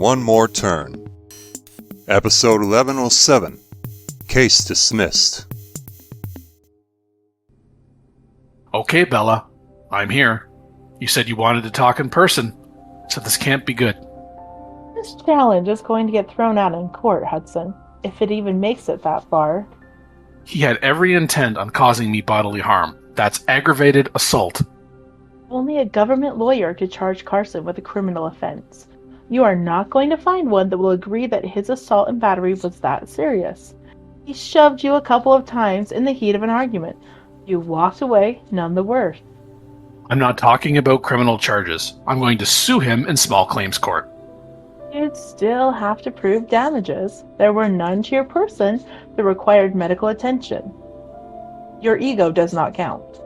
one more turn. Episode 1107. Case dismissed. Okay, Bella. I'm here. You said you wanted to talk in person, so this can't be good. This challenge is going to get thrown out in court, Hudson, if it even makes it that far. He had every intent on causing me bodily harm. That's aggravated assault. Only a government lawyer could charge Carson with a criminal offense. You are not going to find one that will agree that his assault and battery was that serious. He shoved you a couple of times in the heat of an argument. You walked away, none the worse. I'm not talking about criminal charges. I'm going to sue him in small claims court. You'd still have to prove damages. There were none to your person that required medical attention. Your ego does not count.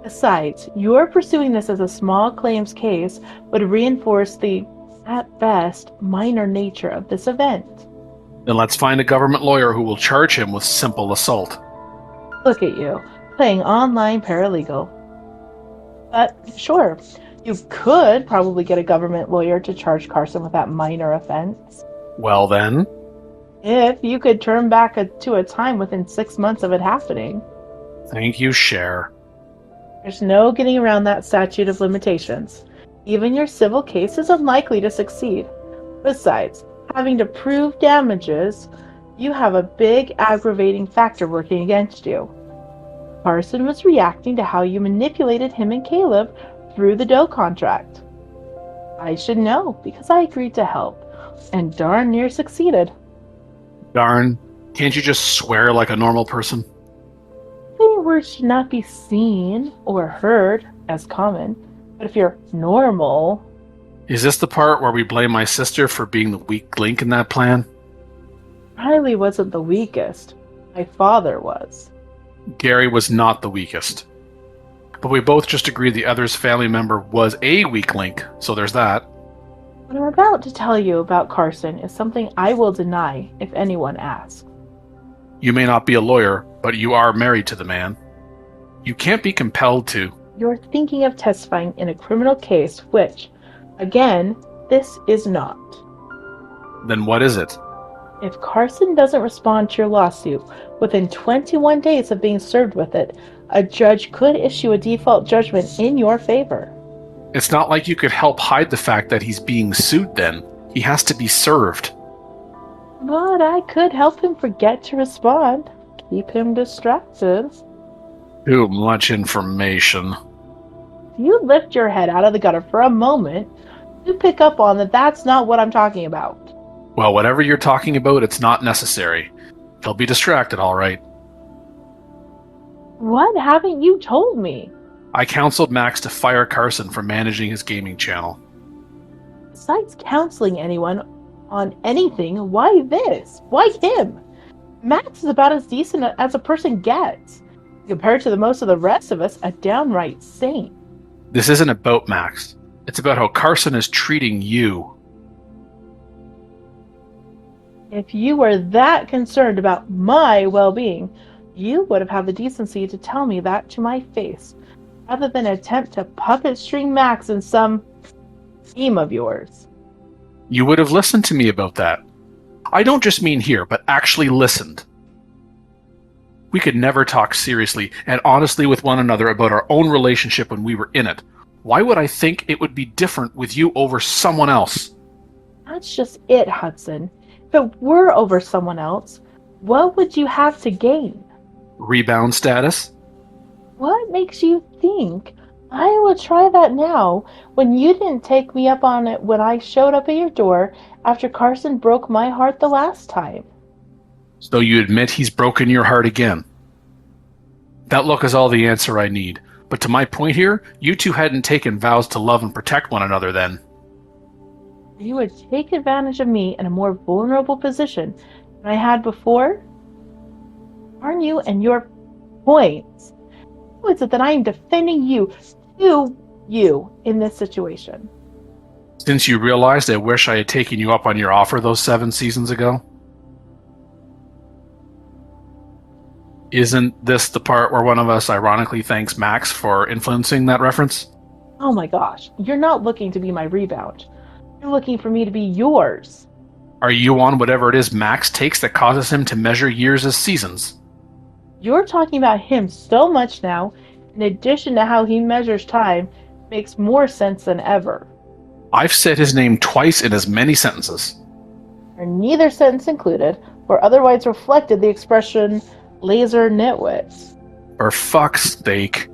Besides, your pursuing this as a small claims case would reinforce the, at best, minor nature of this event. Then let's find a government lawyer who will charge him with simple assault. Look at you, playing online paralegal. But, sure, you could probably get a government lawyer to charge Carson with that minor offense. Well then? If you could turn back to a time within 6 months of it happening. Thank you, Cher. There's no getting around that statute of limitations. Even your civil case is unlikely to succeed. Besides, having to prove damages, you have a big aggravating factor working against you. Carson was reacting to how you manipulated him and Caleb through the dough contract. I should know, because I agreed to help, and darn near succeeded. Darn, can't you just swear like a normal person? Many words should not be seen or heard as common, but if you're normal... Is this the part where we blame my sister for being the weak link in that plan? Riley wasn't the weakest. My father was. Gary was not the weakest. But we both just agreed the other's family member was a weak link, so there's that. What I'm about to tell you about Carson is something I will deny if anyone asks. You may not be a lawyer, but you are married to the man. You can't be compelled to. You're thinking of testifying in a criminal case, which, again, this is not. Then what is it? If Carson doesn't respond to your lawsuit within 21 days of being served with it, a judge could issue a default judgment in your favor. It's not like you could help hide the fact that he's being sued then. He has to be served. But I could help him forget to respond. Keep him distracted. Too much information. If you lift your head out of the gutter for a moment, you pick up on that that's not what I'm talking about. Well, whatever you're talking about, it's not necessary. He'll be distracted, all right. What haven't you told me? I counseled Max to fire Carson for managing his gaming channel. Besides counseling anyone on anything, why this? Why him? Max is about as decent as a person gets. Compared to the most of the rest of us, a downright saint. This isn't about Max. It's about how Carson is treating you. If you were that concerned about my well-being, you would have had the decency to tell me that to my face, rather than attempt to puppet string Max in some scheme of yours. You would have listened to me about that. I don't just mean here, but actually listened. We could never talk seriously and honestly with one another about our own relationship when we were in it. Why would I think it would be different with you over someone else? That's just it, Hudson. If it were over someone else, what would you have to gain? Rebound status? What makes you think I would try that now when you didn't take me up on it when I showed up at your door after Carson broke my heart the last time? So you admit he's broken your heart again. That look is all the answer I need. But to my point here, you two hadn't taken vows to love and protect one another then. You would take advantage of me in a more vulnerable position than I had before? Aren't you and your points? How is it that I am defending you to you in this situation? Since you realized I wish I had taken you up on your offer those 7 seasons ago? Isn't this the part where one of us ironically thanks Max for influencing that reference? Oh my gosh, you're not looking to be my rebound. You're looking for me to be yours. Are you on whatever it is Max takes that causes him to measure years as seasons? You're talking about him so much now, in addition to how he measures time, makes more sense than ever. I've said his name twice in as many sentences. Or neither sentence included, or otherwise reflected the expression laser nitwits. For fuck's sake.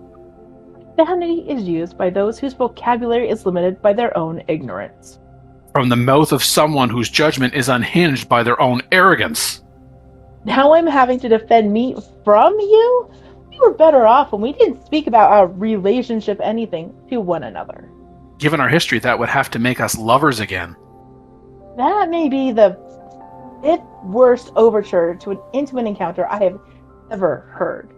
Profanity is used by those whose vocabulary is limited by their own ignorance. From the mouth of someone whose judgment is unhinged by their own arrogance. Now I'm having to defend me from you? We were better off when we didn't speak about our relationship anything to one another. Given our history, that would have to make us lovers again. That may be the fifth worst overture to an intimate encounter I have ever heard.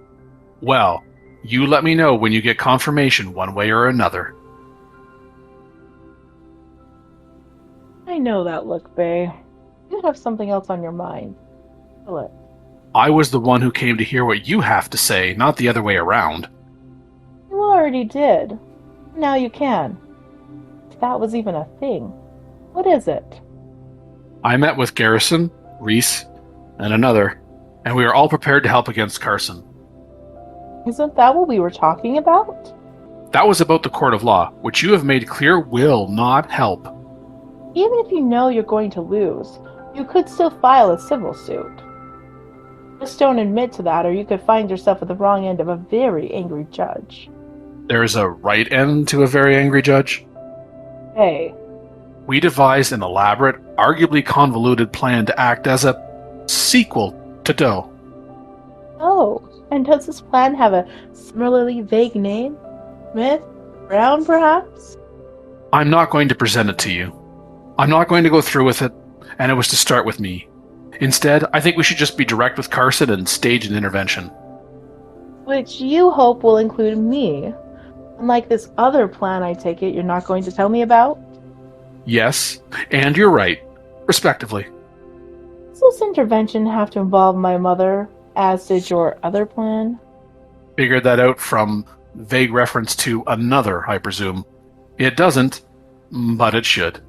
Well, you let me know when you get confirmation one way or another. I know that look, Bay. You have something else on your mind. Feel it. I was the one who came to hear what you have to say, not the other way around. You already did. Now you can. If that was even a thing. What is it? I met with Garrison, Reese, and another, and we are all prepared to help against Carson. Isn't that what we were talking about? That was about the court of law, which you have made clear will not help. Even if you know you're going to lose, you could still file a civil suit. Just don't admit to that, or you could find yourself at the wrong end of a very angry judge. There is a right end to a very angry judge. Hey, We devised an elaborate, arguably convoluted plan to act as a sequel to Doe. oh, and does this plan have a similarly vague name? Smith? Brown, perhaps? I'm not going to present it to you. I'm not going to go through with it, and it was to start with me. Instead, I think we should just be direct with Carson and stage an intervention. Which you hope will include me. Unlike this other plan, I take it you're not going to tell me about? Yes, and you're right, respectively. Does this intervention have to involve my mother, as did your other plan? Figured that out from vague reference to another, I presume. It doesn't, but it should.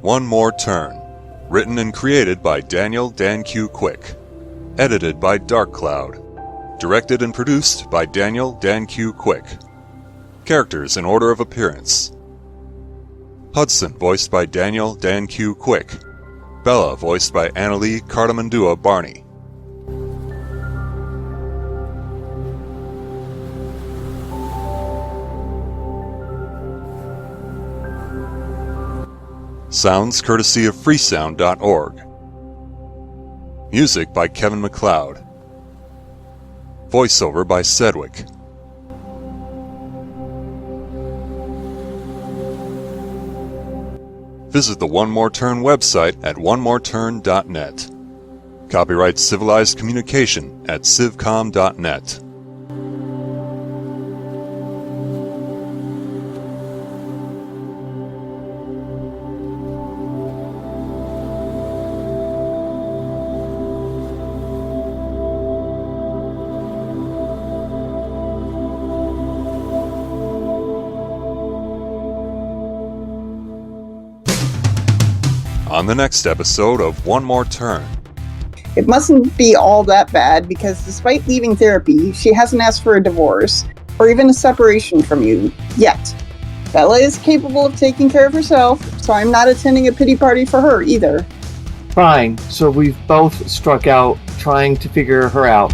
One More Turn. Written and created by Daniel Dan Q. Quick. Edited by Dark Cloud. Directed and produced by Daniel Dan Q. Quick. Characters in order of appearance. Hudson, voiced by Daniel Dan Q. Quick. Bella, voiced by Annalee Cardamandua Barney. Sounds courtesy of freesound.org. Music by Kevin MacLeod. Voiceover by Sedgwick. Visit the One More Turn website at onemoreturn.net. Copyright Civilized Communication at civcom.net. On the next episode of One More Turn. It mustn't be all that bad because despite leaving therapy, she hasn't asked for a divorce or even a separation from you yet. Bella is capable of taking care of herself, so I'm not attending a pity party for her either. Fine, so we've both struck out trying to figure her out.